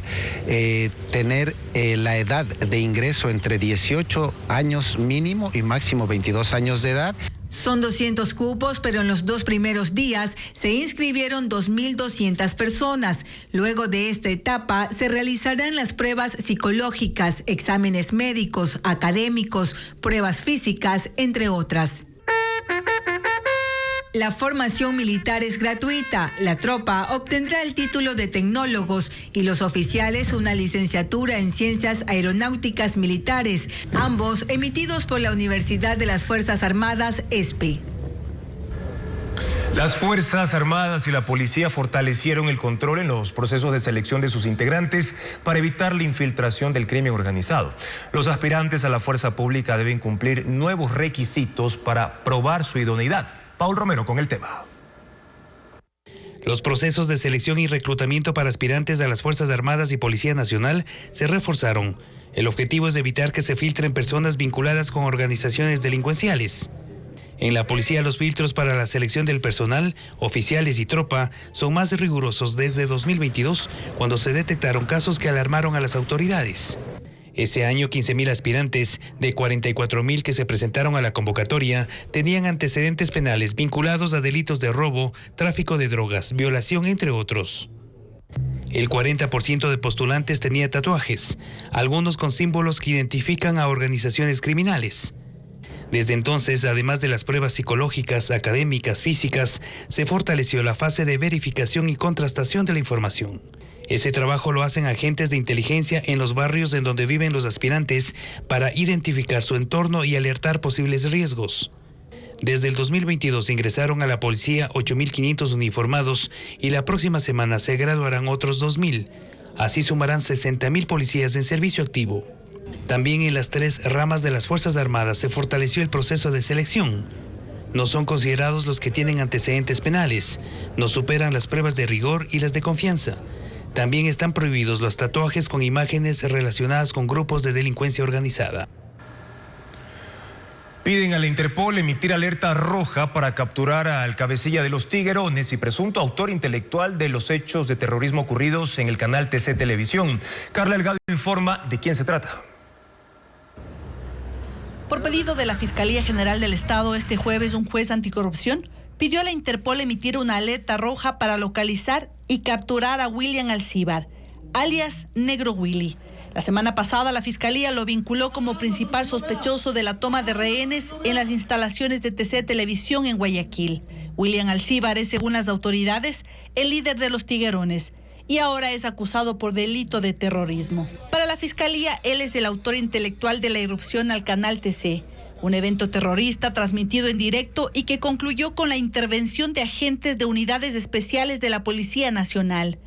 tener la edad de ingreso entre 18 años mínimo y máximo 22 años de edad. Son 200 cupos, pero en los 2 primeros días se inscribieron 2.200 personas. Luego de esta etapa se realizarán las pruebas psicológicas, exámenes médicos, académicos, pruebas físicas, entre otras. La formación militar es gratuita. La tropa obtendrá el título de tecnólogos y los oficiales una licenciatura en Ciencias Aeronáuticas Militares, ambos emitidos por la Universidad de las Fuerzas Armadas, ESPE. Las Fuerzas Armadas y la Policía fortalecieron el control en los procesos de selección de sus integrantes para evitar la infiltración del crimen organizado. Los aspirantes a la fuerza pública deben cumplir nuevos requisitos para probar su idoneidad. Paul Romero con el tema. Los procesos de selección y reclutamiento para aspirantes a las Fuerzas Armadas y Policía Nacional se reforzaron. El objetivo es evitar que se filtren personas vinculadas con organizaciones delincuenciales. En la policía, los filtros para la selección del personal, oficiales y tropa son más rigurosos desde 2022, cuando se detectaron casos que alarmaron a las autoridades. Ese año, 15.000 aspirantes de 44.000 que se presentaron a la convocatoria tenían antecedentes penales vinculados a delitos de robo, tráfico de drogas, violación, entre otros. El 40% de postulantes tenía tatuajes, algunos con símbolos que identifican a organizaciones criminales. Desde entonces, además de las pruebas psicológicas, académicas, físicas, se fortaleció la fase de verificación y contrastación de la información. Ese trabajo lo hacen agentes de inteligencia en los barrios en donde viven los aspirantes para identificar su entorno y alertar posibles riesgos. Desde el 2022 ingresaron a la policía 8.500 uniformados y la próxima semana se graduarán otros 2.000. Así sumarán 60.000 policías en servicio activo. También en las 3 ramas de las Fuerzas Armadas se fortaleció el proceso de selección. No son considerados los que tienen antecedentes penales, no superan las pruebas de rigor y las de confianza. También están prohibidos los tatuajes con imágenes relacionadas con grupos de delincuencia organizada. Piden a la Interpol emitir alerta roja para capturar al cabecilla de los Tiguerones y presunto autor intelectual de los hechos de terrorismo ocurridos en el canal TC Televisión. Carla Delgado informa de quién se trata. Por pedido de la Fiscalía General del Estado, este jueves un juez anticorrupción pidió a la Interpol emitir una alerta roja para localizar y capturar a William Alcíbar, alias Negro Willy. La semana pasada la Fiscalía lo vinculó como principal sospechoso de la toma de rehenes en las instalaciones de TC Televisión en Guayaquil. William Alcíbar es, según las autoridades, el líder de los Tiguerones y ahora es acusado por delito de terrorismo. Para la Fiscalía, él es el autor intelectual de la irrupción al canal TC. un evento terrorista transmitido en directo y que concluyó con la intervención de agentes de unidades especiales de la Policía Nacional.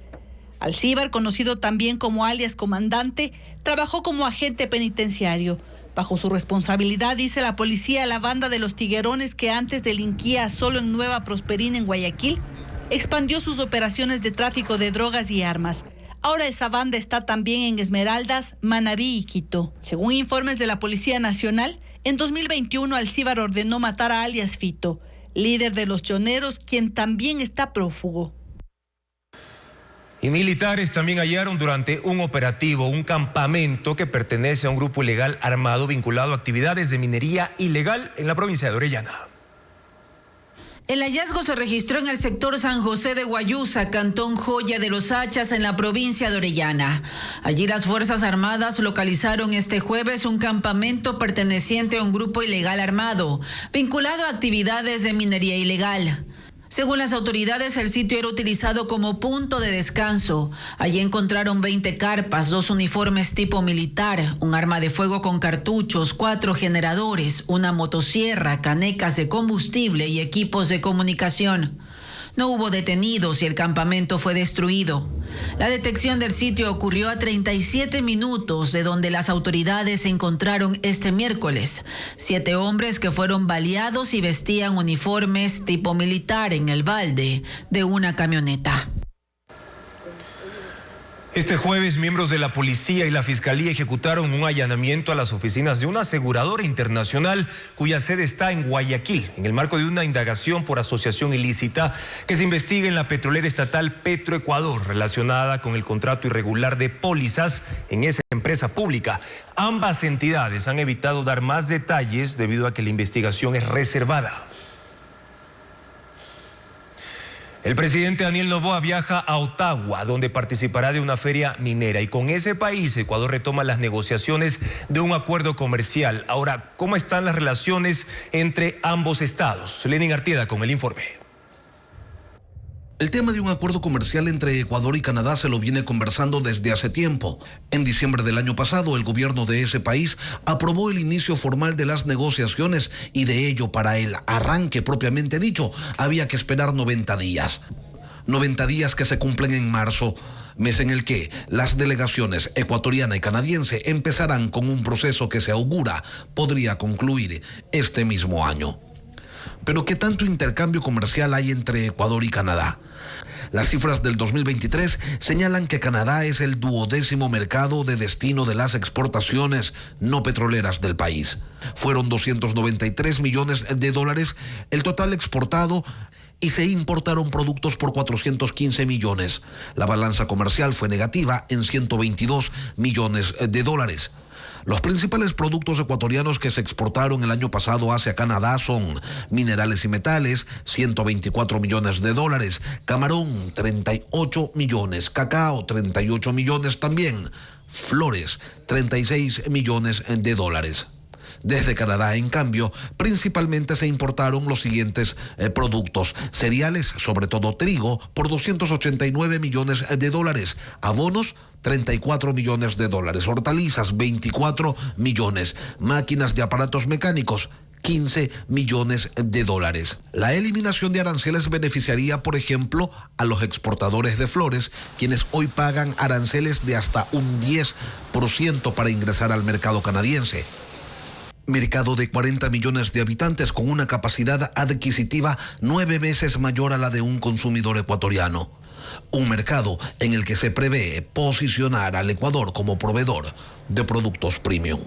Alcíbar, conocido también como alias Comandante, trabajó como agente penitenciario. Bajo su responsabilidad, dice la policía, la banda de los Tiguerones, que antes delinquía solo en Nueva Prosperina, en Guayaquil, expandió sus operaciones de tráfico de drogas y armas. Ahora esa banda está también en Esmeraldas, Manabí y Quito. Según informes de la Policía Nacional, en 2021 Alcíbar ordenó matar a alias Fito, líder de los choneros, quien también está prófugo. Y militares también hallaron durante un operativo un campamento que pertenece a un grupo ilegal armado vinculado a actividades de minería ilegal en la provincia de Orellana. El hallazgo se registró en el sector San José de Guayusa, cantón Joya de los Hachas, en la provincia de Orellana. Allí las Fuerzas Armadas localizaron este jueves un campamento perteneciente a un grupo ilegal armado, vinculado a actividades de minería ilegal. Según las autoridades, el sitio era utilizado como punto de descanso. Allí encontraron 20 carpas, 2 uniformes tipo militar, un arma de fuego con cartuchos, 4 generadores, una motosierra, canecas de combustible y equipos de comunicación. No hubo detenidos y el campamento fue destruido. La detección del sitio ocurrió a 37 minutos de donde las autoridades encontraron este miércoles 7 hombres que fueron baleados y vestían uniformes tipo militar en el balde de una camioneta. Este jueves, miembros de la policía y la fiscalía ejecutaron un allanamiento a las oficinas de una aseguradora internacional cuya sede está en Guayaquil, en el marco de una indagación por asociación ilícita que se investiga en la petrolera estatal Petroecuador, relacionada con el contrato irregular de pólizas en esa empresa pública. Ambas entidades han evitado dar más detalles debido a que la investigación es reservada. El presidente Daniel Noboa viaja a Ottawa, donde participará de una feria minera, y con ese país Ecuador retoma las negociaciones de un acuerdo comercial. Ahora, ¿cómo están las relaciones entre ambos estados? Lenin Artieda con el informe. El tema de un acuerdo comercial entre Ecuador y Canadá se lo viene conversando desde hace tiempo. En diciembre del año pasado, el gobierno de ese país aprobó el inicio formal de las negociaciones y de ello, para el arranque propiamente dicho, había que esperar 90 días. 90 días que se cumplen en marzo, mes en el que las delegaciones ecuatoriana y canadiense empezarán con un proceso que se augura podría concluir este mismo año. Pero ¿qué tanto intercambio comercial hay entre Ecuador y Canadá? Las cifras del 2023 señalan que Canadá es el 12º mercado de destino de las exportaciones no petroleras del país. Fueron 293 millones de dólares el total exportado y se importaron productos por 415 millones. La balanza comercial fue negativa en 122 millones de dólares. Los principales productos ecuatorianos que se exportaron el año pasado hacia Canadá son minerales y metales, 124 millones de dólares, camarón, 38 millones, cacao, 38 millones también, flores, 36 millones de dólares. Desde Canadá, en cambio, principalmente se importaron los siguientes productos: cereales, sobre todo trigo, por 289 millones de dólares, abonos, 34 millones de dólares, hortalizas, 24 millones, máquinas y aparatos mecánicos, 15 millones de dólares. La eliminación de aranceles beneficiaría, por ejemplo, a los exportadores de flores, quienes hoy pagan aranceles de hasta un 10% para ingresar al mercado canadiense. Mercado de 40 millones de habitantes con una capacidad adquisitiva 9 veces mayor a la de un consumidor ecuatoriano. Un mercado en el que se prevé posicionar al Ecuador como proveedor de productos premium.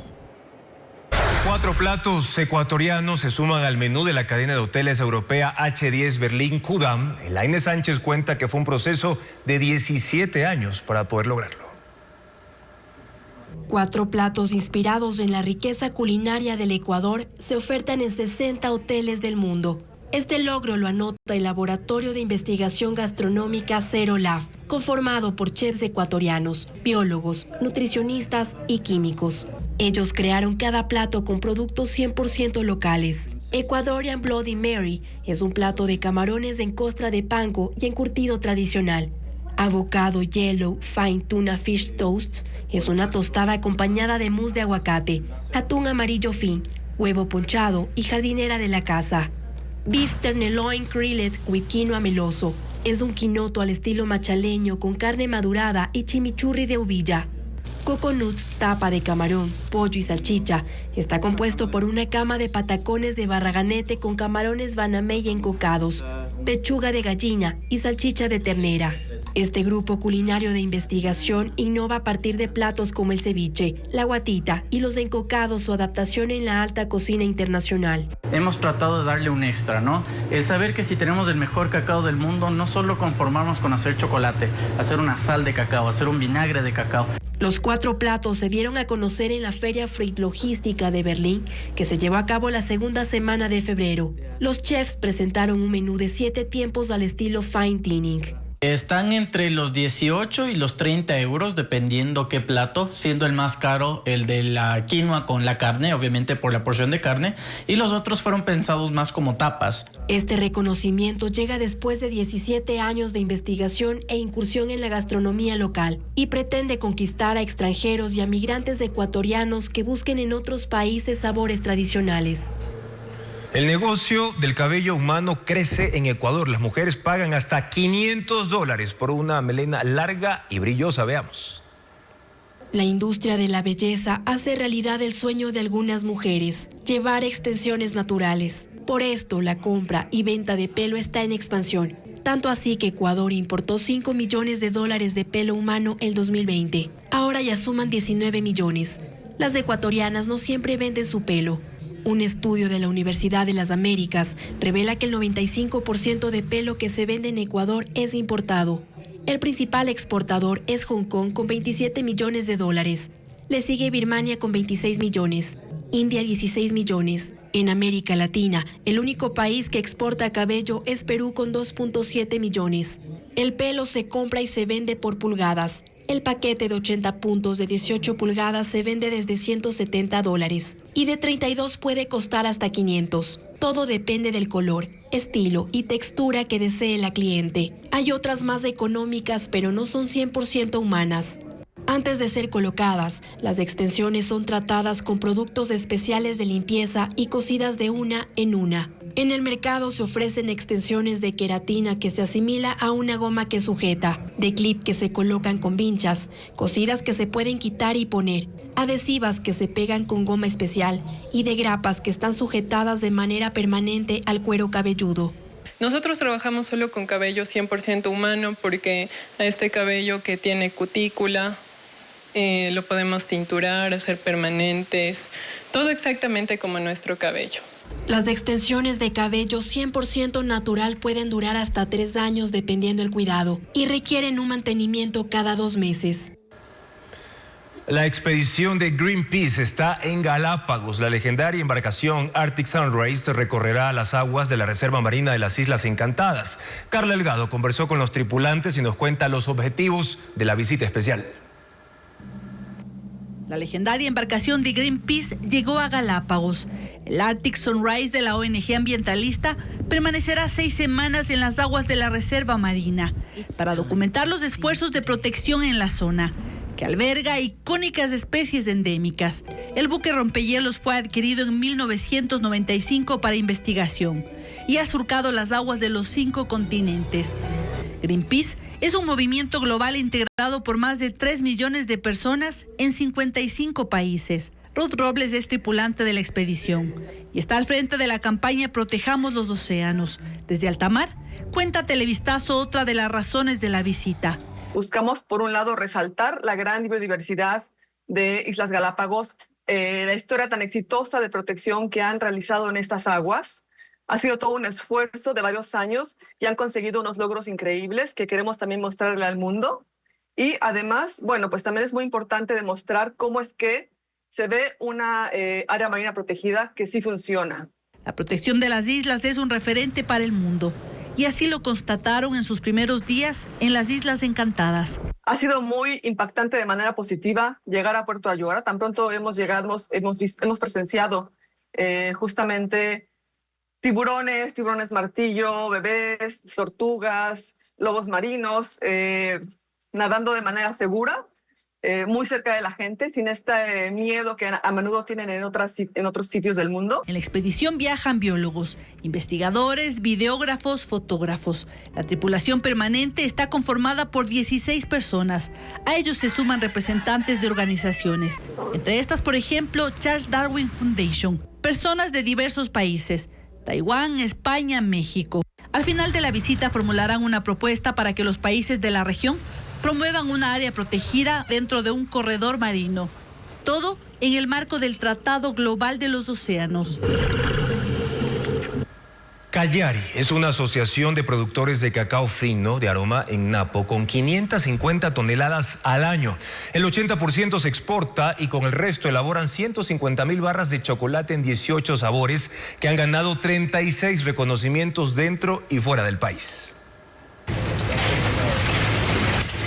4 platos ecuatorianos se suman al menú de la cadena de hoteles europea H10 Berlín Kudam. Elaine Sánchez cuenta que fue un proceso de 17 años para poder lograrlo. 4 platos inspirados en la riqueza culinaria del Ecuador se ofertan en 60 hoteles del mundo. Este logro lo anota el Laboratorio de Investigación Gastronómica Zero Lab, conformado por chefs ecuatorianos, biólogos, nutricionistas y químicos. Ellos crearon cada plato con productos 100% locales. Ecuadorian Bloody Mary es un plato de camarones en costra de panko y encurtido tradicional. Avocado Yellow Fine Tuna Fish Toast es una tostada acompañada de mousse de aguacate, atún amarillo fin, huevo ponchado y jardinera de la casa. Beef tenderloin crillet with quinoa meloso. Es un quinoto al estilo machaleño con carne madurada y chimichurri de uvilla. Coconuts, tapa de camarón, pollo y salchicha. Está compuesto por una cama de patacones de barraganete con camarones banamey encocados, pechuga de gallina y salchicha de ternera. Este grupo culinario de investigación innova a partir de platos como el ceviche, la guatita y los encocados, su adaptación en la alta cocina internacional. Hemos tratado de darle un extra, ¿no? El saber que si tenemos el mejor cacao del mundo, no solo conformarnos con hacer chocolate, hacer una sal de cacao, hacer un vinagre de cacao. Los 4 platos se dieron a conocer en la Feria Fried Logística de Berlín, que se llevó a cabo la segunda semana de febrero. Los chefs presentaron un menú de 7 tiempos al estilo fine dining. Están entre los 18 y los 30 euros, dependiendo qué plato, siendo el más caro el de la quinoa con la carne, obviamente por la porción de carne, y los otros fueron pensados más como tapas. Este reconocimiento llega después de 17 años de investigación e incursión en la gastronomía local y pretende conquistar a extranjeros y a migrantes ecuatorianos que busquen en otros países sabores tradicionales. El negocio del cabello humano crece en Ecuador. Las mujeres pagan hasta $500 por una melena larga y brillosa. Veamos. La industria de la belleza hace realidad el sueño de algunas mujeres, llevar extensiones naturales. Por esto, la compra y venta de pelo está en expansión. Tanto así que Ecuador importó $5 millones de pelo humano el 2020. Ahora ya suman 19 millones. Las ecuatorianas no siempre venden su pelo. Un estudio de la Universidad de las Américas revela que el 95% de pelo que se vende en Ecuador es importado. El principal exportador es Hong Kong con $27 millones. Le sigue Birmania con 26 millones, India 16 millones. En América Latina, el único país que exporta cabello es Perú con 2.7 millones. El pelo se compra y se vende por pulgadas. El paquete de 80 puntos de 18 pulgadas se vende desde $170 y de 32 puede costar hasta 500. Todo depende del color, estilo y textura que desee la cliente. Hay otras más económicas, pero no son 100% humanas. Antes de ser colocadas, las extensiones son tratadas con productos especiales de limpieza y cosidas de una en una. En el mercado se ofrecen extensiones de queratina que se asimila a una goma que sujeta, de clip que se colocan con vinchas, cosidas que se pueden quitar y poner, adhesivas que se pegan con goma especial y de grapas que están sujetadas de manera permanente al cuero cabelludo. Nosotros trabajamos solo con cabello 100% humano porque a este cabello que tiene cutícula lo podemos tinturar, hacer permanentes, todo exactamente como nuestro cabello. Las extensiones de cabello 100% natural pueden durar hasta 3 años dependiendo del cuidado y requieren un mantenimiento cada 2 meses. La expedición de Greenpeace está en Galápagos. La legendaria embarcación Arctic Sunrise recorrerá las aguas de la Reserva Marina de las Islas Encantadas. Carla Delgado conversó con los tripulantes y nos cuenta los objetivos de la visita especial. La legendaria embarcación de Greenpeace llegó a Galápagos. El Arctic Sunrise de la ONG ambientalista permanecerá 6 semanas en las aguas de la Reserva Marina para documentar los esfuerzos de protección en la zona, que alberga icónicas especies endémicas. El buque rompehielos fue adquirido en 1995 para investigación y ha surcado las aguas de los 5 continentes. Greenpeace es un movimiento global integrado por más de 3 millones de personas en 55 países. Ruth Robles es tripulante de la expedición y está al frente de la campaña Protejamos los Océanos. Desde alta mar, cuenta a Televistazo otra de las razones de la visita. Buscamos, por un lado, resaltar la gran biodiversidad de Islas Galápagos, la historia tan exitosa de protección que han realizado en estas aguas. Ha sido todo un esfuerzo de varios años y han conseguido unos logros increíbles que queremos también mostrarle al mundo. Y además, bueno, pues también es muy importante demostrar cómo es que se ve una área marina protegida que sí funciona. La protección de las islas es un referente para el mundo. Y así lo constataron en sus primeros días en las Islas Encantadas. Ha sido muy impactante de manera positiva llegar a Puerto Ayora. Tan pronto hemos llegado, hemos presenciado justamente tiburones martillo, bebés, tortugas, lobos marinos, nadando de manera segura. muy cerca de la gente, sin este miedo que a menudo tienen en otros sitios del mundo. En la expedición viajan biólogos, investigadores, videógrafos, fotógrafos. La tripulación permanente está conformada por 16 personas. A ellos se suman representantes de organizaciones. Entre estas, por ejemplo, Charles Darwin Foundation. Personas de diversos países: Taiwán, España, México. Al final de la visita formularán una propuesta para que los países de la región promuevan una área protegida dentro de un corredor marino. Todo en el marco del Tratado Global de los Océanos. Callari es una asociación de productores de cacao fino de aroma en Napo con 550 toneladas al año. El 80% se exporta y con el resto elaboran 150.000 barras de chocolate en 18 sabores que han ganado 36 reconocimientos dentro y fuera del país.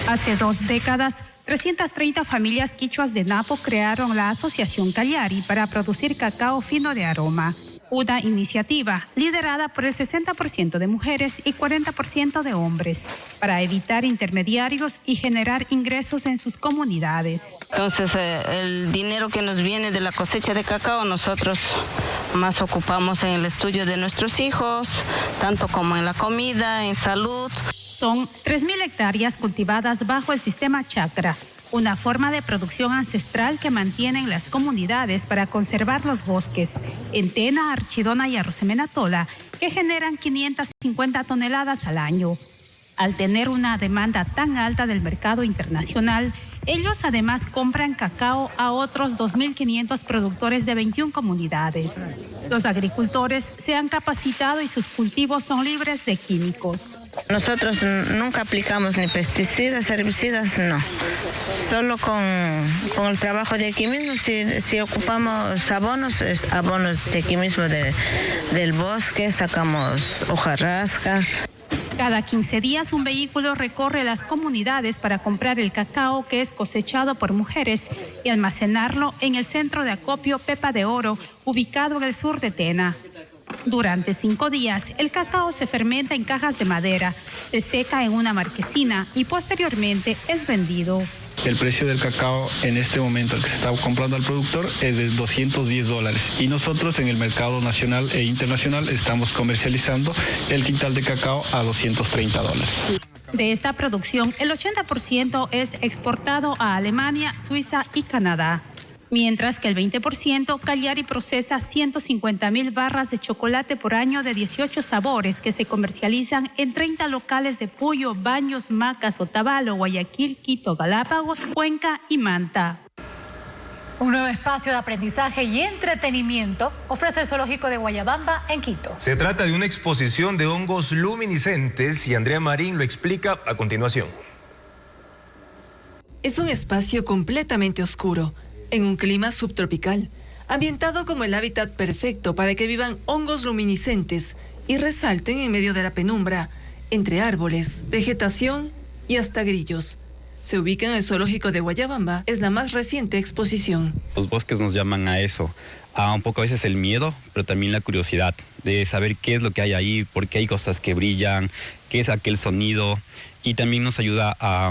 Hace 2 décadas, 330 familias quichuas de Napo crearon la Asociación Callari para producir cacao fino de aroma. Una iniciativa liderada por el 60% de mujeres y 40% de hombres, para evitar intermediarios y generar ingresos en sus comunidades. Entonces, el dinero que nos viene de la cosecha de cacao, nosotros más ocupamos en el estudio de nuestros hijos, tanto como en la comida, en salud. Son 3.000 hectáreas cultivadas bajo el sistema chacra, una forma de producción ancestral que mantienen las comunidades para conservar los bosques en Tena, Archidona y Arrosemenatola, que generan 550 toneladas al año. Al tener una demanda tan alta del mercado internacional, ellos además compran cacao a otros 2.500 productores de 21 comunidades. Los agricultores se han capacitado y sus cultivos son libres de químicos. Nosotros nunca aplicamos ni pesticidas, herbicidas, no. Solo con el trabajo de aquí mismo, si ocupamos abonos, es abonos de aquí mismo del bosque, sacamos hojarasca. Cada 15 días un vehículo recorre las comunidades para comprar el cacao que es cosechado por mujeres y almacenarlo en el centro de acopio Pepa de Oro, ubicado en el sur de Tena. Durante 5 días, el cacao se fermenta en cajas de madera, se seca en una marquesina y posteriormente es vendido. El precio del cacao en este momento el que se está comprando al productor es de $210 y nosotros en el mercado nacional e internacional estamos comercializando el quintal de cacao a $230. De esta producción, el 80% es exportado a Alemania, Suiza y Canadá. Mientras que el 20% Callari procesa 150.000 barras de chocolate por año de 18 sabores que se comercializan en 30 locales de Puyo, Baños, Macas, Otavalo, Guayaquil, Quito, Galápagos, Cuenca y Manta. Un nuevo espacio de aprendizaje y entretenimiento ofrece el Zoológico de Guayabamba en Quito. Se trata de una exposición de hongos luminiscentes y Andrea Marín lo explica a continuación. Es un espacio completamente oscuro, en un clima subtropical, ambientado como el hábitat perfecto para que vivan hongos luminiscentes y resalten en medio de la penumbra, entre árboles, vegetación y hasta grillos. Se ubica en el Zoológico de Guayabamba, es la más reciente exposición. Los bosques nos llaman a eso, a un poco a veces el miedo, pero también la curiosidad de saber qué es lo que hay ahí, por qué hay cosas que brillan, qué es aquel sonido, y también nos ayuda a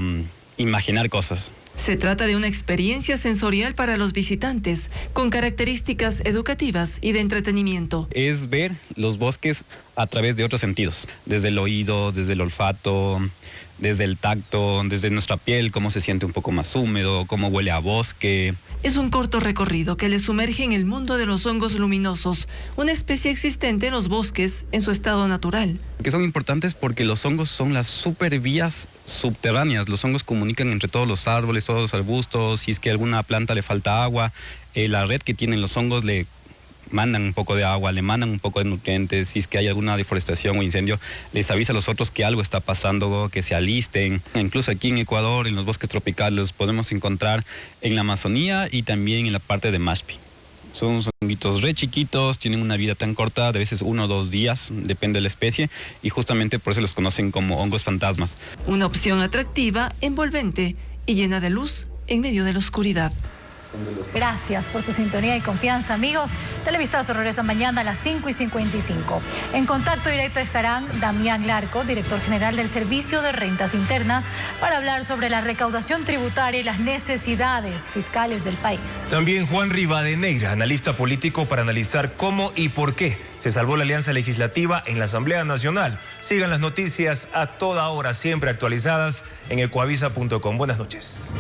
imaginar cosas. Se trata de una experiencia sensorial para los visitantes, con características educativas y de entretenimiento. Es ver los bosques a través de otros sentidos, desde el oído, desde el olfato, desde el tacto, desde nuestra piel, cómo se siente un poco más húmedo, cómo huele a bosque. Es un corto recorrido que les sumerge en el mundo de los hongos luminosos, una especie existente en los bosques en su estado natural. Que son importantes porque los hongos son las supervías subterráneas. Los hongos comunican entre todos los árboles, todos los arbustos. Si es que a alguna planta le falta agua, la red que tienen los hongos le mandan un poco de agua, le mandan un poco de nutrientes. Si es que hay alguna deforestación o incendio, les avisa a los otros que algo está pasando, que se alisten. Incluso aquí en Ecuador, en los bosques tropicales, los podemos encontrar en la Amazonía y también en la parte de Maspi. Son honguitos re chiquitos, tienen una vida tan corta, de veces 1 o 2 días, depende de la especie, y justamente por eso los conocen como hongos fantasmas. Una opción atractiva, envolvente y llena de luz en medio de la oscuridad. Gracias por su sintonía y confianza, amigos. Televistazo regresa mañana a las 5:55. En contacto directo estarán Damián Larco, director general del Servicio de Rentas Internas, para hablar sobre la recaudación tributaria y las necesidades fiscales del país. También Juan Rivadeneira, analista político, para analizar cómo y por qué se salvó la alianza legislativa en la Asamblea Nacional. Sigan las noticias a toda hora, siempre actualizadas en ecuavisa.com. Buenas noches.